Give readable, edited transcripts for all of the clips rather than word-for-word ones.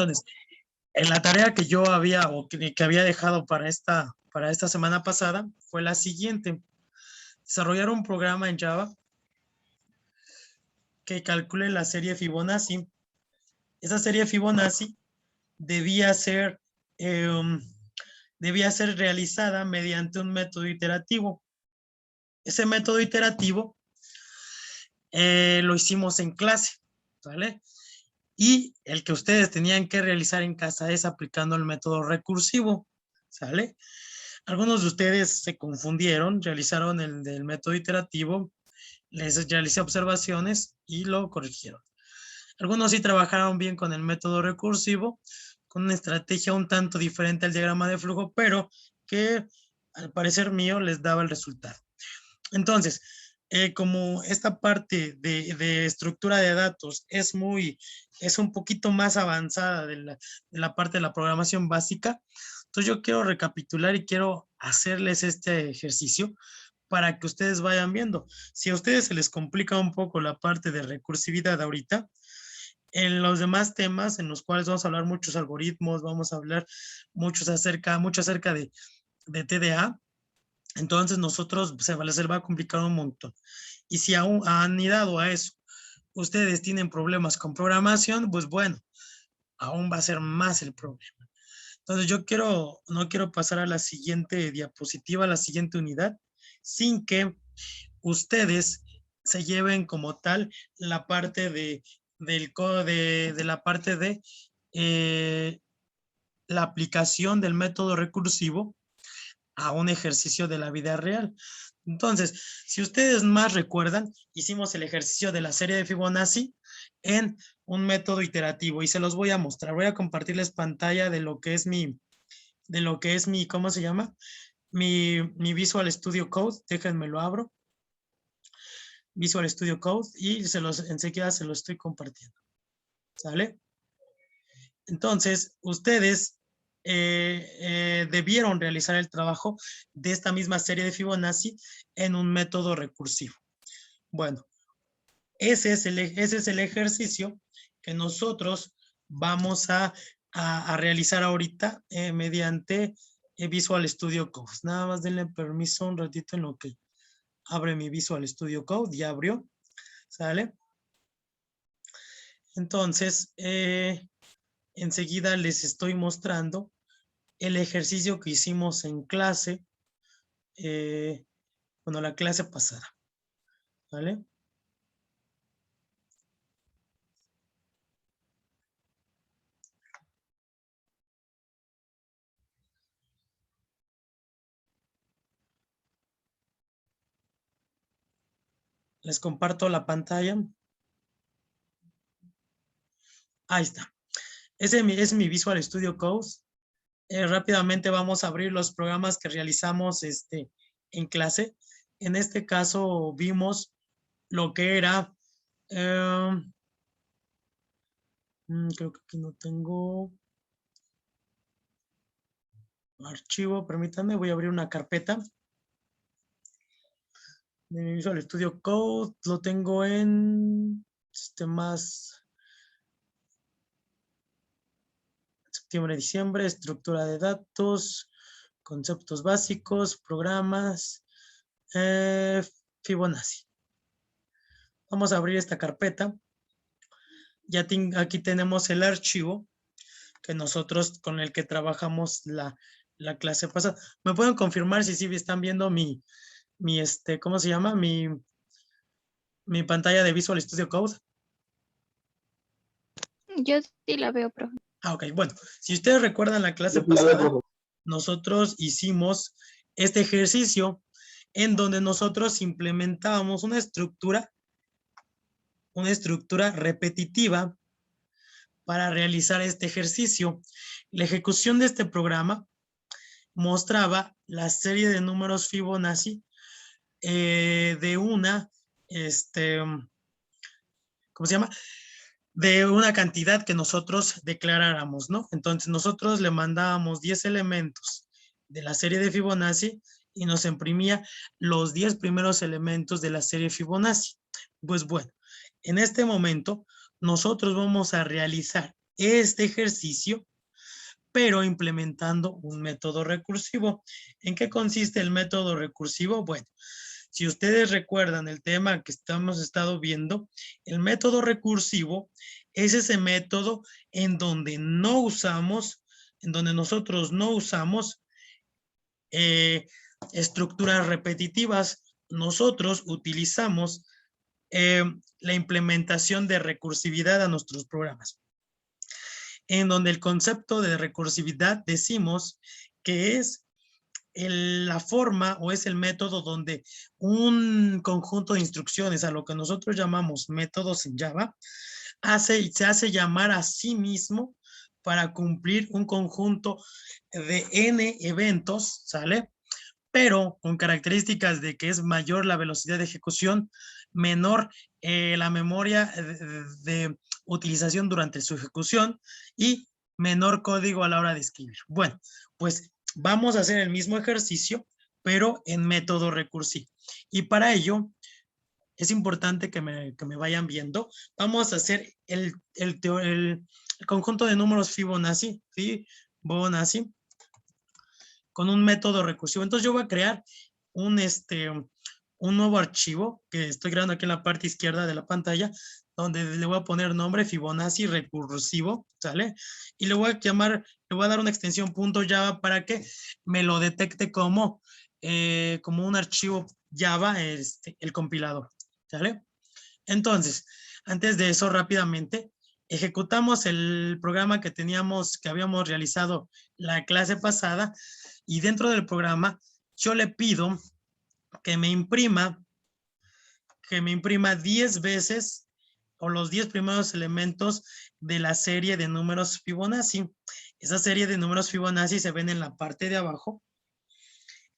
Entonces, en la tarea que yo había o que había dejado para esta semana pasada fue la siguiente. Desarrollar un programa en Java que calcule la serie Fibonacci. Esa serie Fibonacci debía ser realizada mediante un método iterativo. Ese método iterativo lo hicimos en clase, ¿vale? Y el que ustedes tenían que realizar en casa es aplicando el método recursivo, ¿sale? Algunos de ustedes se confundieron, realizaron el del método iterativo, les realicé observaciones y lo corrigieron. Algunos sí trabajaron bien con el método recursivo, con una estrategia un tanto diferente al diagrama de flujo, pero que al parecer mío les daba el resultado. Entonces, como esta parte de estructura de datos es un poquito más avanzada de la parte de la programación básica, entonces yo quiero recapitular y quiero hacerles este ejercicio para que ustedes vayan viendo. Si a ustedes se les complica un poco la parte de recursividad ahorita, en los demás temas en los cuales vamos a hablar muchos algoritmos, vamos a hablar mucho acerca de TDA, entonces nosotros se les va a complicar un montón. Y si aún han anidado a eso, ustedes tienen problemas con programación, pues bueno, aún va a ser más el problema. Entonces yo no quiero pasar a la siguiente diapositiva, a la siguiente unidad, sin que ustedes se lleven como tal la parte la parte de la aplicación del método recursivo a un ejercicio de la vida real. Entonces, si ustedes más recuerdan, hicimos el ejercicio de la serie de Fibonacci en un método iterativo y se los voy a mostrar. Voy a compartirles pantalla de lo que es mi, ¿cómo se llama? Mi Visual Studio Code. Déjenme lo abro. Visual Studio Code y enseguida se lo estoy compartiendo. ¿Sale? Entonces, ustedes debieron realizar el trabajo de esta misma serie de Fibonacci en un método recursivo. Bueno, ese es el ejercicio que nosotros vamos a realizar ahorita mediante Visual Studio Code. Nada más denle permiso un ratito en lo que abre mi Visual Studio Code. Ya abrió. ¿Sale? Entonces, enseguida les estoy mostrando el ejercicio que hicimos en clase, la clase pasada, ¿vale? Les comparto la pantalla. Ahí está. Ese es mi Visual Studio Code. Rápidamente vamos a abrir los programas que realizamos en clase. En este caso vimos lo que era, creo que aquí no tengo archivo, permítanme, voy a abrir una carpeta de mi Visual Studio Code. Lo tengo en sistemas septiembre, diciembre, estructura de datos, conceptos básicos, programas, Fibonacci. Vamos a abrir esta carpeta. Ya aquí tenemos el archivo que nosotros con el que trabajamos la clase pasada. ¿Me pueden confirmar si sí están viendo mi ¿cómo se llama? Mi pantalla de Visual Studio Code. Yo sí la veo, profe. Ok, bueno, si ustedes recuerdan la clase pasada, nosotros hicimos este ejercicio en donde nosotros implementábamos una estructura repetitiva para realizar este ejercicio. La ejecución de este programa mostraba la serie de números Fibonacci de una, ¿cómo se llama? De una cantidad que nosotros declaráramos, ¿no? Entonces nosotros le mandábamos 10 elementos de la serie de Fibonacci y nos imprimía los 10 primeros elementos de la serie Fibonacci. Pues bueno, en este momento nosotros vamos a realizar este ejercicio, pero implementando un método recursivo. ¿En qué consiste el método recursivo? Bueno, si ustedes recuerdan el tema que hemos estado viendo, el método recursivo es ese método en donde no usamos, en donde nosotros no usamos estructuras repetitivas. Nosotros utilizamos la implementación de recursividad a nuestros programas, en donde el concepto de recursividad decimos que es la forma o es el método donde un conjunto de instrucciones, a lo que nosotros llamamos métodos en Java, se hace llamar a sí mismo para cumplir un conjunto de n eventos, ¿sale? Pero con características de que es mayor la velocidad de ejecución, menor la memoria de utilización durante su ejecución y menor código a la hora de escribir. Bueno, pues vamos a hacer el mismo ejercicio, pero en método recursivo. Y para ello, es importante que me vayan viendo. Vamos a hacer el conjunto de números Fibonacci, con un método recursivo. Entonces yo voy a crear un nuevo archivo que estoy creando aquí en la parte izquierda de la pantalla, donde le voy a poner nombre Fibonacci recursivo, ¿sale? Y le voy a llamar, le voy a dar una extensión .java para que me lo detecte como un archivo Java, el compilador, ¿sale? Entonces, antes de eso, rápidamente, ejecutamos el programa que habíamos realizado la clase pasada, y dentro del programa yo le pido que me imprima 10 veces o los 10 primeros elementos de la serie de números Fibonacci. Esa serie de números Fibonacci se ven en la parte de abajo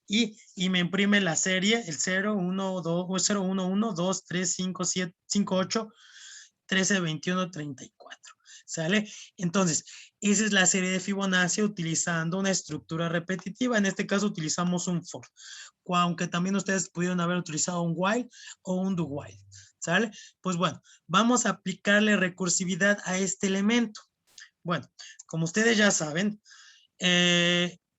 y me imprime la serie, el 0, 1, 2, 0, 1, 1, 2, 3, 5, 7, 5, 8, 13, 21, 34. ¿Sale? Entonces, esa es la serie de Fibonacci utilizando una estructura repetitiva. En este caso utilizamos un for, aunque también ustedes pudieron haber utilizado un while o un do while. ¿Sale? Pues bueno, vamos a aplicarle recursividad a este elemento. Bueno, como ustedes ya saben,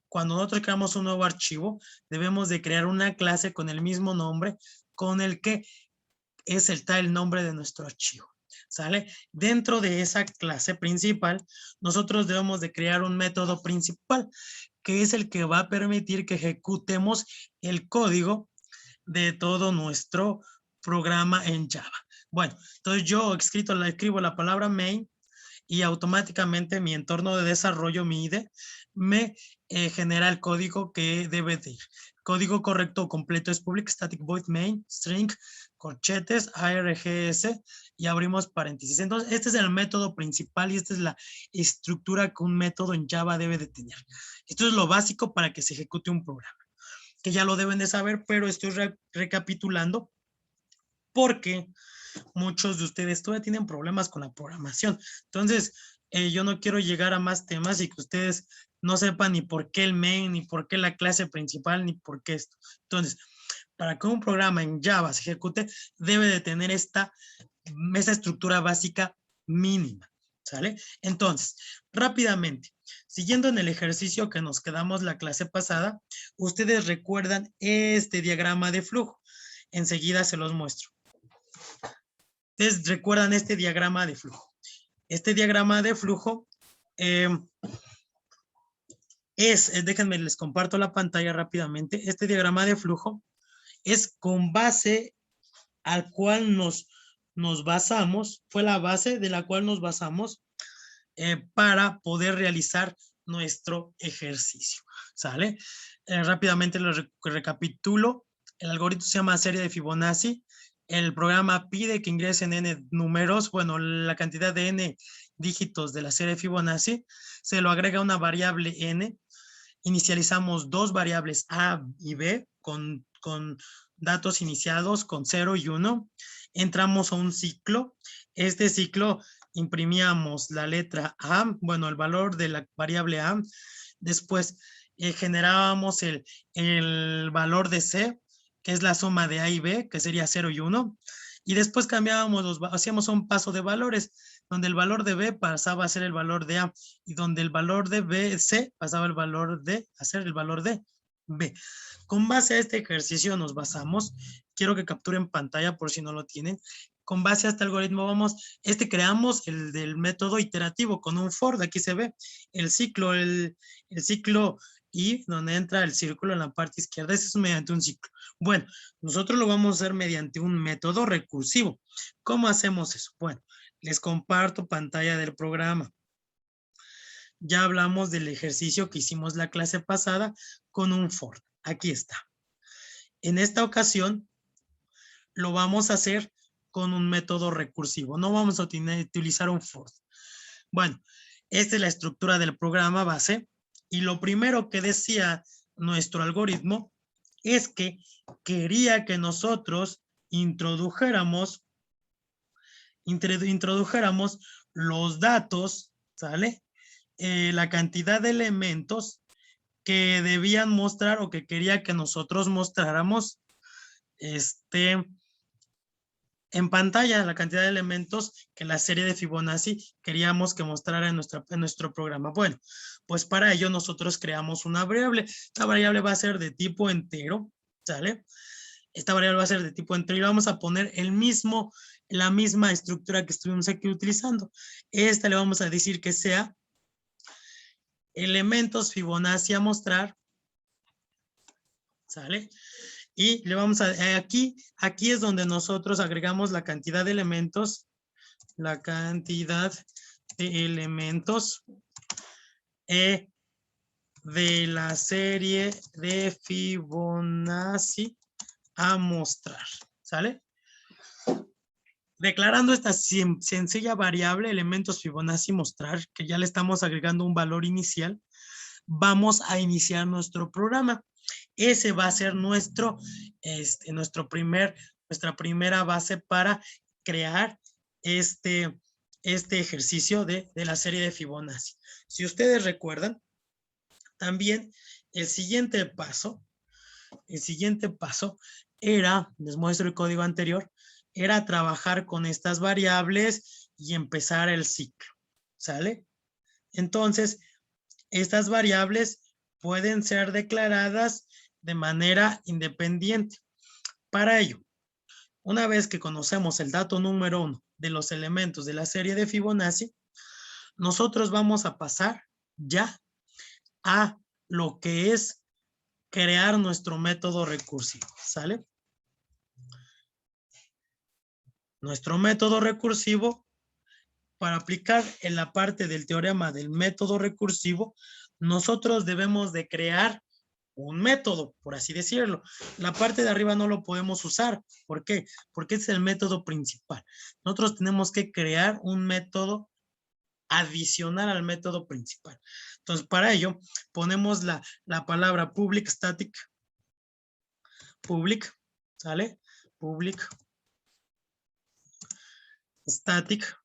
cuando nosotros creamos un nuevo archivo, debemos de crear una clase con el mismo nombre con el que está el nombre de nuestro archivo. ¿Sale? Dentro de esa clase principal, nosotros debemos de crear un método principal, que es el que va a permitir que ejecutemos el código de todo nuestro programa en Java. Bueno, entonces yo escribo la palabra main y automáticamente mi entorno de desarrollo, mi IDE, me genera el código que debe de ir. Código correcto completo es public static void main string corchetes args y abrimos paréntesis. Entonces, este es el método principal y esta es la estructura que un método en Java debe de tener. Esto es lo básico para que se ejecute un programa, que ya lo deben de saber, pero estoy recapitulando porque muchos de ustedes todavía tienen problemas con la programación. Entonces, yo no quiero llegar a más temas y que ustedes no sepan ni por qué el main, ni por qué la clase principal, ni por qué esto. Entonces, para que un programa en Java se ejecute, debe de tener esta estructura básica mínima, ¿sale? Entonces, rápidamente, siguiendo en el ejercicio que nos quedamos la clase pasada, ustedes recuerdan este diagrama de flujo. Enseguida se los muestro. Ustedes recuerdan este diagrama de flujo. Este diagrama de flujo déjenme les comparto la pantalla rápidamente. Este diagrama de flujo es con base al cual nos basamos, fue la base de la cual nos basamos para poder realizar nuestro ejercicio. ¿Sale? Rápidamente lo recapitulo. El algoritmo se llama serie de Fibonacci. El programa pide que ingresen n números, bueno, la cantidad de n dígitos de la serie de Fibonacci, se lo agrega una variable n, inicializamos dos variables a y b con datos iniciados con 0 y 1, entramos a un ciclo, este ciclo imprimíamos la letra a, bueno, el valor de la variable a, después generábamos el valor de c, que es la suma de A y B, que sería 0 y 1, y después cambiábamos hacíamos un paso de valores, donde el valor de B pasaba a ser el valor de A y donde el valor de B, C pasaba el valor de, a ser el valor de B. Con base a este ejercicio nos basamos, quiero que capturen pantalla por si no lo tienen. Con base a este algoritmo creamos el del método iterativo con un for, aquí se ve el ciclo y donde entra el círculo en la parte izquierda, ese es mediante un ciclo. Bueno, nosotros lo vamos a hacer mediante un método recursivo. ¿Cómo hacemos eso? Bueno, les comparto pantalla del programa. Ya hablamos del ejercicio que hicimos la clase pasada con un for. Aquí está. En esta ocasión lo vamos a hacer con un método recursivo. No vamos a utilizar un for. Bueno, esta es la estructura del programa base y lo primero que decía nuestro algoritmo es que quería que nosotros introdujéramos los datos, ¿sale? La cantidad de elementos que debían mostrar o que quería que nosotros mostráramos en pantalla, la cantidad de elementos que la serie de Fibonacci queríamos que mostrara en nuestro programa. Bueno, pues para ello nosotros creamos una variable. Esta variable va a ser de tipo entero, ¿sale? Esta variable va a ser de tipo entero y vamos a poner la misma estructura que estuvimos aquí utilizando. Esta le vamos a decir que sea elementos Fibonacci a mostrar, ¿sale? Y le vamos a, aquí es donde nosotros agregamos la cantidad de elementos, de la serie de Fibonacci a mostrar, ¿sale? Declarando esta sencilla variable, elementos Fibonacci mostrar, que ya le estamos agregando un valor inicial, vamos a iniciar nuestro programa. Ese va a ser nuestra primera base para crear este ejercicio de la serie de Fibonacci. Si ustedes recuerdan, también el siguiente paso era, les muestro el código anterior, era trabajar con estas variables y empezar el ciclo, ¿sale? Entonces, estas variables pueden ser declaradas de manera independiente. Para ello, una vez que conocemos el dato número 1 de los elementos de la serie de Fibonacci, nosotros vamos a pasar ya a lo que es crear nuestro método recursivo, ¿sale? Nuestro método recursivo, para aplicar en la parte del teorema del método recursivo, nosotros debemos de crear un método, por así decirlo. La parte de arriba no lo podemos usar. ¿Por qué? Porque es el método principal. Nosotros tenemos que crear un método adicional al método principal. Entonces, para ello, ponemos la palabra public static, public, ¿sale? Public static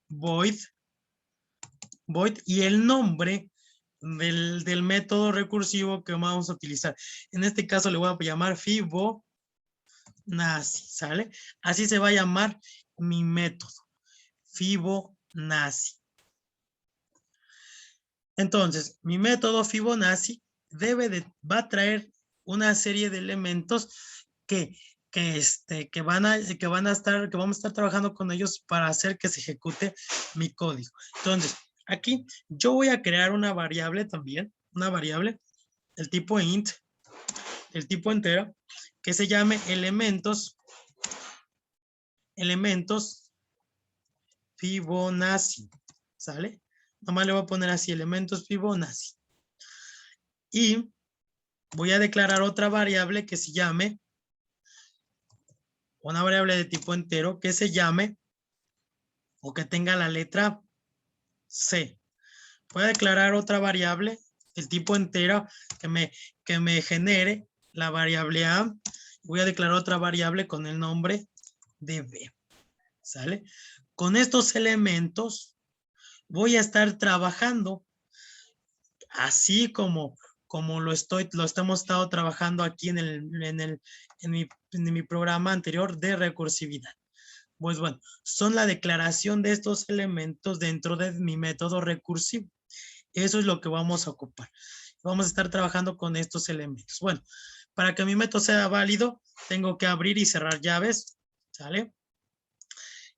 void y el nombre del método recursivo que vamos a utilizar. En este caso le voy a llamar Fibonacci, ¿sale? Así se va a llamar mi método, Fibonacci. Entonces, mi método Fibonacci va a traer una serie de elementos que vamos a estar trabajando con ellos para hacer que se ejecute mi código. Entonces, aquí yo voy a crear una variable también, una variable del tipo int, del tipo entero, que se llame elementos Fibonacci, ¿sale? Nomás le voy a poner así, elementos Fibonacci. Y voy a declarar otra variable que se llame, una variable de tipo entero que se llame, o que tenga la letra C. Voy a declarar otra variable del tipo entero que me genere la variable A. Voy a declarar otra variable con el nombre de B, ¿sale? Con estos elementos voy a estar trabajando así como lo hemos estado trabajando aquí en mi programa anterior de recursividad. Pues bueno, son la declaración de estos elementos dentro de mi método recursivo. Eso es lo que vamos a ocupar. Vamos a estar trabajando con estos elementos. Bueno, para que mi método sea válido, tengo que abrir y cerrar llaves, ¿sale?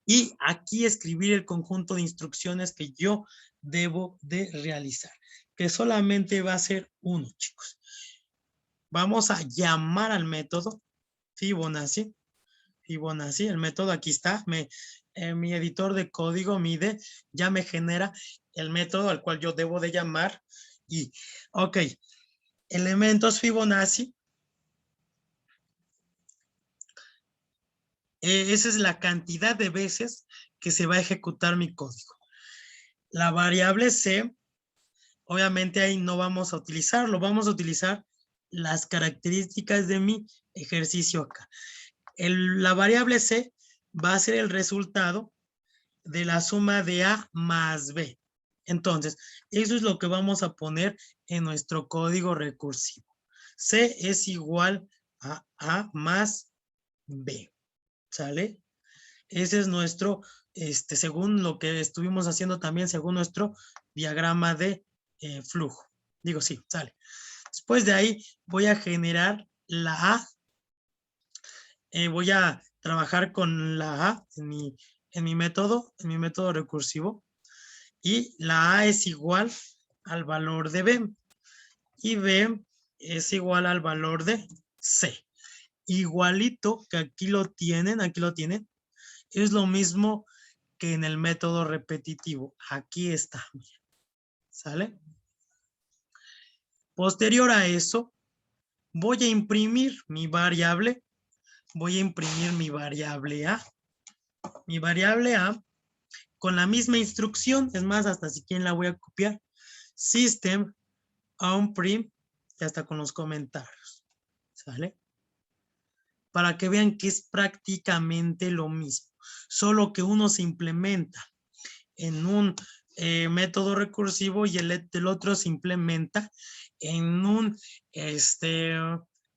Y aquí escribir el conjunto de instrucciones que yo debo de realizar, que solamente va a ser uno, chicos. Vamos a llamar al método Fibonacci. Fibonacci, el método aquí está. Mi editor de código MIDE ya me genera el método al cual yo debo de llamar. Y, ok, elementos Fibonacci. Esa es la cantidad de veces que se va a ejecutar mi código. La variable C, obviamente ahí no vamos a utilizarlo, vamos a utilizar las características de mi ejercicio acá. La variable C va a ser el resultado de la suma de A más B. Entonces, eso es lo que vamos a poner en nuestro código recursivo. C es igual a A más B. ¿Sale? Ese es nuestro, según lo que estuvimos haciendo también, según nuestro diagrama de flujo. Digo, sí, sale. Después de ahí voy a generar la A. Voy a trabajar con la A en mi método recursivo. Y la A es igual al valor de B. Y B es igual al valor de C. Igualito que aquí lo tienen, es lo mismo que en el método repetitivo. Aquí está, ¿sale? Posterior a eso, voy a imprimir mi variable. Voy a imprimir mi variable A. Mi variable A con la misma instrucción, es más, hasta si quieren la voy a copiar. System onPrint, ya está con los comentarios, ¿sale? Para que vean que es prácticamente lo mismo, solo que uno se implementa en un método recursivo y el otro se implementa en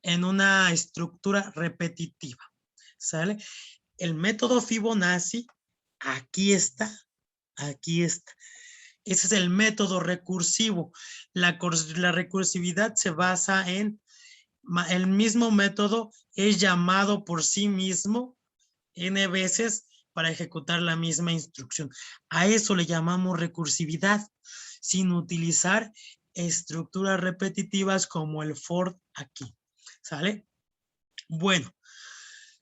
en una estructura repetitiva, ¿sale? El método Fibonacci, aquí está, aquí está. Ese es el método recursivo. La recursividad se basa en el mismo método es llamado por sí mismo n veces para ejecutar la misma instrucción. A eso le llamamos recursividad, sin utilizar estructuras repetitivas como el for aquí. ¿Sale? Bueno,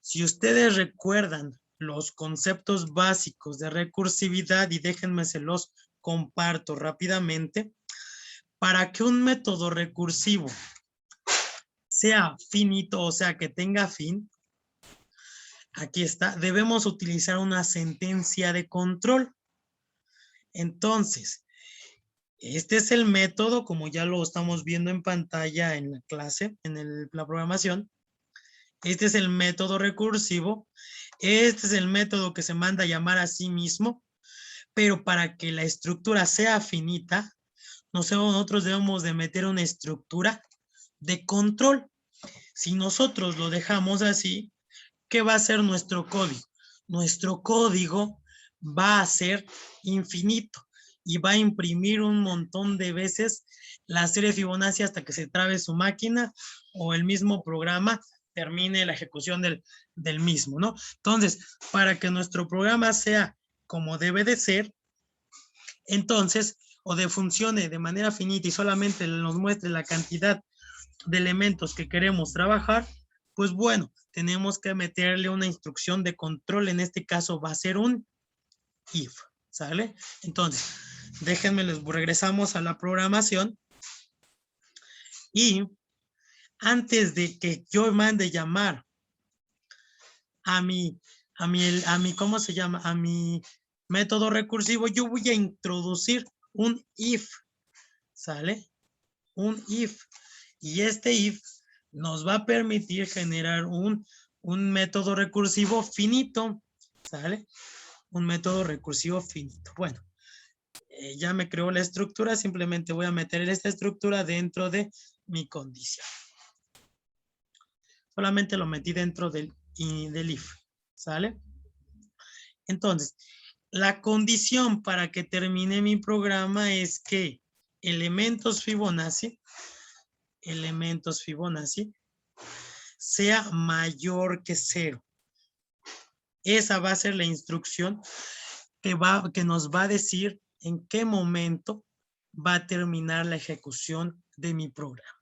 si ustedes recuerdan los conceptos básicos de recursividad, y déjenme se los comparto rápidamente, para que un método recursivo sea finito, o sea, que tenga fin, aquí está, debemos utilizar una sentencia de control. Entonces, este es el método, como ya lo estamos viendo en pantalla en la clase, en la programación. Este es el método recursivo. Este es el método que se manda a llamar a sí mismo, pero para que la estructura sea finita, nosotros debemos de meter una estructura de control. Si nosotros lo dejamos así, ¿qué va a ser nuestro código? Nuestro código va a ser infinito y va a imprimir un montón de veces la serie Fibonacci hasta que se trabe su máquina o el mismo programa termine la ejecución del mismo, ¿no? Entonces, para que nuestro programa sea como debe de ser, entonces, o de funcione de manera finita y solamente nos muestre la cantidad de elementos que queremos trabajar, pues bueno, tenemos que meterle una instrucción de control. En este caso va a ser un if, ¿sale? Entonces, déjenme, les regresamos a la programación y antes de que yo mande llamar a mi, ¿cómo se llama? A mi método recursivo, yo voy a introducir un if, ¿sale? Un if. Y este if nos va a permitir generar un método recursivo finito, ¿sale? Un método recursivo finito. Bueno, ya me creó la estructura, simplemente voy a meter esta estructura dentro de mi condición. Solamente lo metí dentro del if, ¿sale? Entonces, la condición para que termine mi programa es que elementos Fibonacci sea mayor que 0. Esa va a ser la instrucción que nos va a decir en qué momento va a terminar la ejecución de mi programa.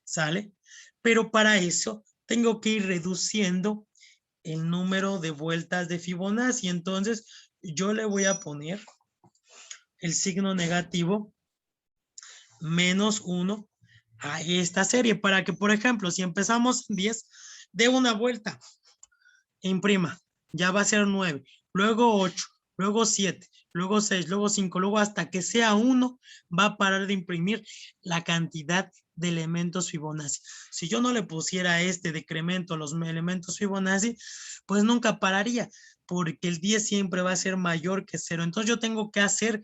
¿Sale? Pero para eso tengo que ir reduciendo el número de vueltas de Fibonacci. Entonces, yo le voy a poner el signo negativo -1 a esta serie para que, por ejemplo, si empezamos en 10, dé una vuelta, imprima, ya va a ser 9, luego 8, luego 7, luego 6, luego 5, luego hasta que sea 1, va a parar de imprimir la cantidad de elementos Fibonacci. Si yo no le pusiera este decremento a los elementos Fibonacci, pues nunca pararía, porque el 10 siempre va a ser mayor que 0. Entonces yo tengo que hacer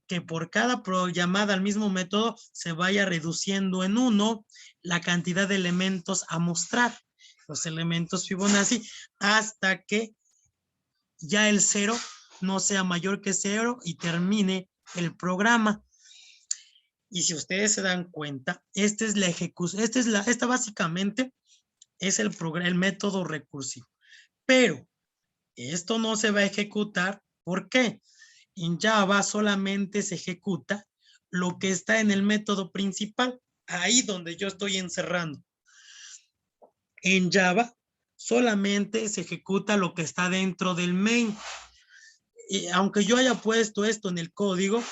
que por cada llamada al mismo método se vaya reduciendo en 1 la cantidad de elementos a mostrar, los elementos Fibonacci, hasta que ya el 0 no sea mayor que 0 y termine el programa. Y si ustedes se dan cuenta, esta es la ejecución, esta básicamente es el método recursivo. Pero esto no se va a ejecutar. ¿Por qué? En Java solamente se ejecuta lo que está en el método principal, ahí donde yo estoy encerrando. En Java solamente se ejecuta lo que está dentro del main. Y aunque yo haya puesto esto en el código,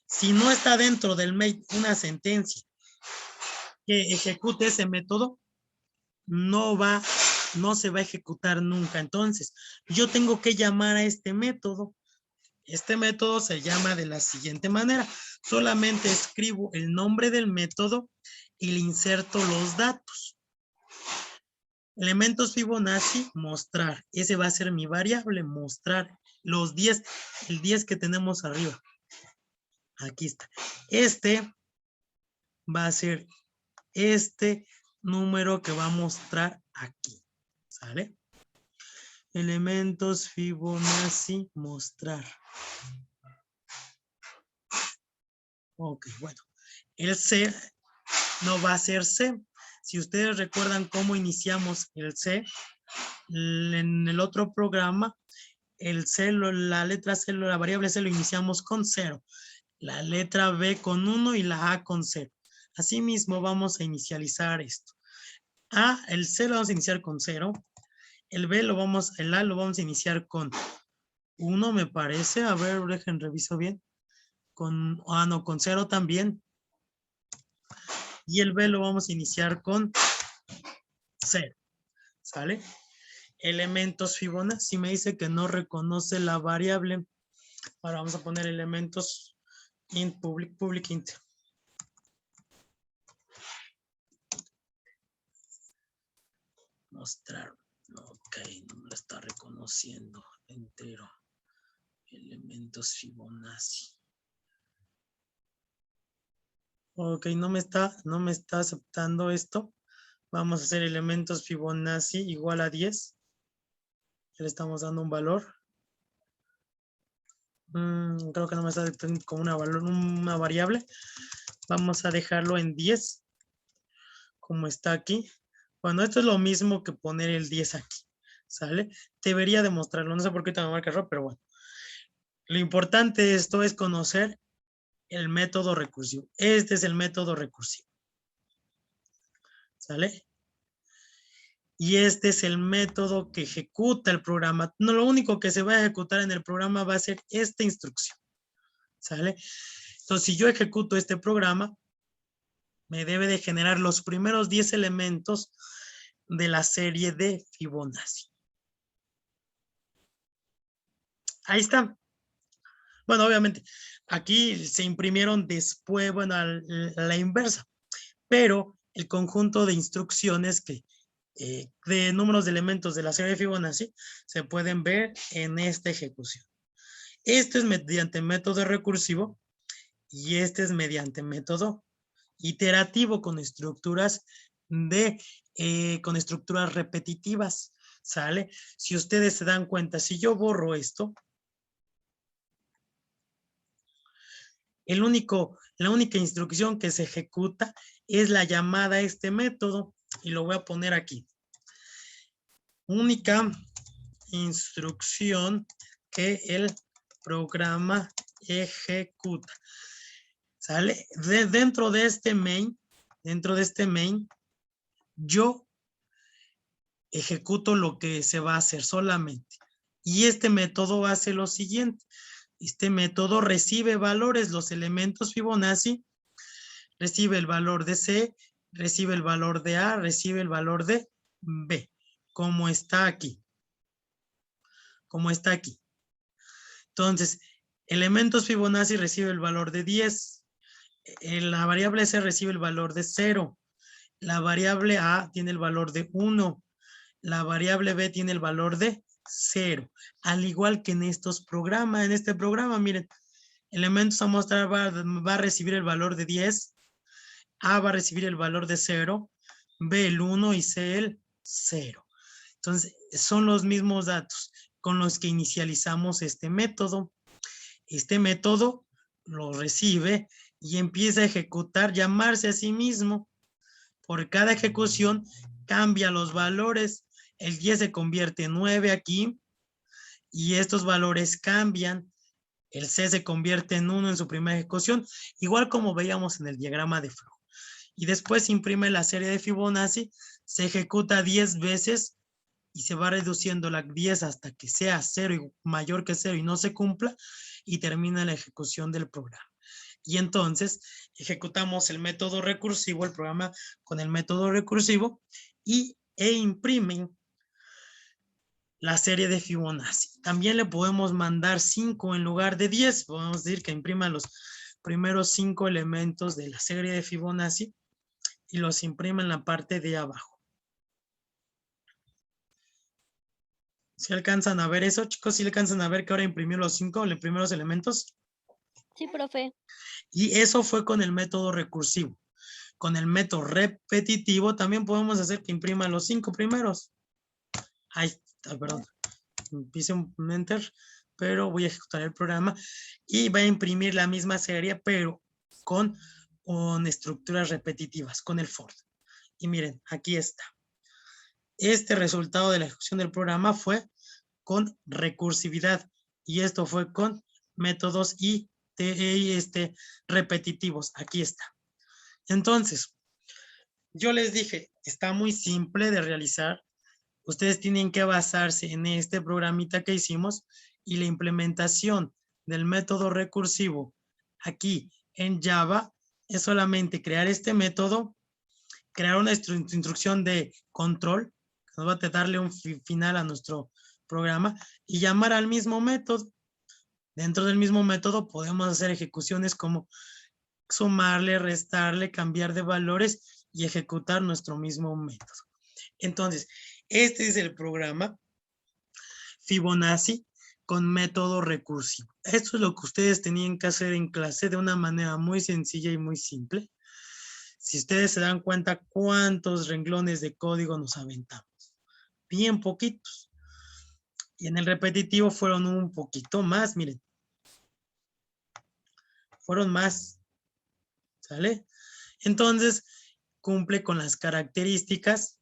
si no está dentro del main una sentencia que ejecute ese método, no se va a ejecutar nunca. Entonces, yo tengo que llamar a este método. Este método se llama de la siguiente manera. Solamente escribo el nombre del método y le inserto los datos. Elementos Fibonacci, mostrar. Ese va a ser mi variable, mostrar los 10, el 10 que tenemos arriba. Aquí está. Este va a ser este número que va a mostrar aquí. ¿Sale? Elementos Fibonacci, mostrar. Ok, bueno. El C no va a ser C. Si ustedes recuerdan cómo iniciamos el C, en el otro programa, el C, la letra C, la variable C lo iniciamos con 0. La letra B con 1 y la A con 0. Asimismo, vamos a inicializar esto. El C lo vamos a iniciar con 0. El A lo vamos a iniciar con 1, me parece. A ver, dejen, reviso bien. Con 0 también. Y el B lo vamos a iniciar con 0. ¿Sale? Elementos Fibonacci. Si me dice que no reconoce la variable, ahora vamos a poner elementos int public int. Mostrar. Ok, no me lo está reconociendo entero. Elementos Fibonacci. Ok, no me está aceptando esto. Vamos a hacer elementos Fibonacci igual a 10. Le estamos dando un valor. Creo que no me está aceptando como una variable. Vamos a dejarlo en 10. Como está aquí. Bueno, esto es lo mismo que poner el 10 aquí. ¿Sale? Debería demostrarlo. No sé por qué te me marca error, pero bueno. Lo importante de esto es conocer el método recursivo. Este es el método recursivo. ¿Sale? Y este es el método que ejecuta el programa. No, lo único que se va a ejecutar en el programa va a ser esta instrucción. ¿Sale? Entonces, si yo ejecuto este programa, me debe de generar los primeros 10 elementos de la serie de Fibonacci. Ahí está. Bueno, obviamente, aquí se imprimieron después, bueno, a la inversa, pero el conjunto de instrucciones de números de elementos de la serie de Fibonacci se pueden ver en esta ejecución. Esto es mediante método recursivo y este es mediante método iterativo con estructuras de con estructuras repetitivas, ¿sale? Si ustedes se dan cuenta, si yo borro esto, la única instrucción que se ejecuta es la llamada a este método, y lo voy a poner aquí. Única instrucción que el programa ejecuta, ¿sale? Dentro de este main, yo ejecuto lo que se va a hacer solamente. Y este método hace lo siguiente. Este método recibe valores, los elementos Fibonacci, recibe el valor de C, recibe el valor de A, recibe el valor de B, como está aquí. Entonces, elementos Fibonacci recibe el valor de 10. La variable C recibe el valor de 0. La variable A tiene el valor de 1. La variable B tiene el valor de 0. Al igual que en estos programas, en este programa, miren, elementos a mostrar va a recibir el valor de 10. A va a recibir el valor de 0. B el 1 y C el 0. Entonces, son los mismos datos con los que inicializamos este método. Este método lo recibe y empieza a ejecutar, llamarse a sí mismo. Por cada ejecución cambia los valores. El 10 se convierte en 9 aquí y estos valores cambian. El C se convierte en 1 en su primera ejecución, igual como veíamos en el diagrama de flujo. Y después se imprime la serie de Fibonacci, se ejecuta 10 veces y se va reduciendo la 10 hasta que sea 0 y mayor que 0 y no se cumpla, y termina la ejecución del programa. Y entonces ejecutamos el método recursivo, el programa con el método recursivo, e imprimen la serie de Fibonacci. También le podemos mandar 5 en lugar de 10. Podemos decir que imprima los primeros 5 elementos de la serie de Fibonacci y los imprime en la parte de abajo. ¿Sí alcanzan a ver eso, chicos? ¿Sí alcanzan a ver que ahora imprimió los 5 primeros elementos? Sí, profe. Y eso fue con el método recursivo. Con el método repetitivo también podemos hacer que imprima los 5 primeros. Ahí está, perdón. Pise un enter, pero voy a ejecutar el programa y va a imprimir la misma serie, pero con estructuras repetitivas, con el for. Y miren, aquí está. Este resultado de la ejecución del programa fue con recursividad y esto fue con métodos repetitivos. Aquí está. Entonces, yo les dije, está muy simple de realizar. Ustedes tienen que basarse en este programita que hicimos y la implementación del método recursivo aquí en Java es solamente crear este método, crear una instrucción de control, que nos va a darle un final a nuestro programa y llamar al mismo método. Dentro del mismo método podemos hacer ejecuciones como sumarle, restarle, cambiar de valores y ejecutar nuestro mismo método. Entonces, este es el programa Fibonacci con método recursivo. Esto es lo que ustedes tenían que hacer en clase de una manera muy sencilla y muy simple. Si ustedes se dan cuenta cuántos renglones de código nos aventamos. Bien poquitos. Y en el repetitivo fueron un poquito más, miren. Fueron más. ¿Sale? Entonces, cumple con las características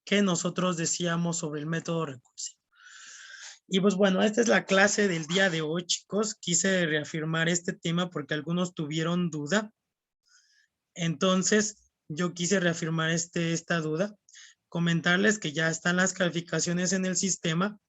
que nosotros decíamos sobre el método recursivo. Y pues bueno, esta es la clase del día de hoy, chicos. Quise reafirmar este tema porque algunos tuvieron duda. Entonces, yo quise reafirmar esta duda. Comentarles que ya están las calificaciones en el sistema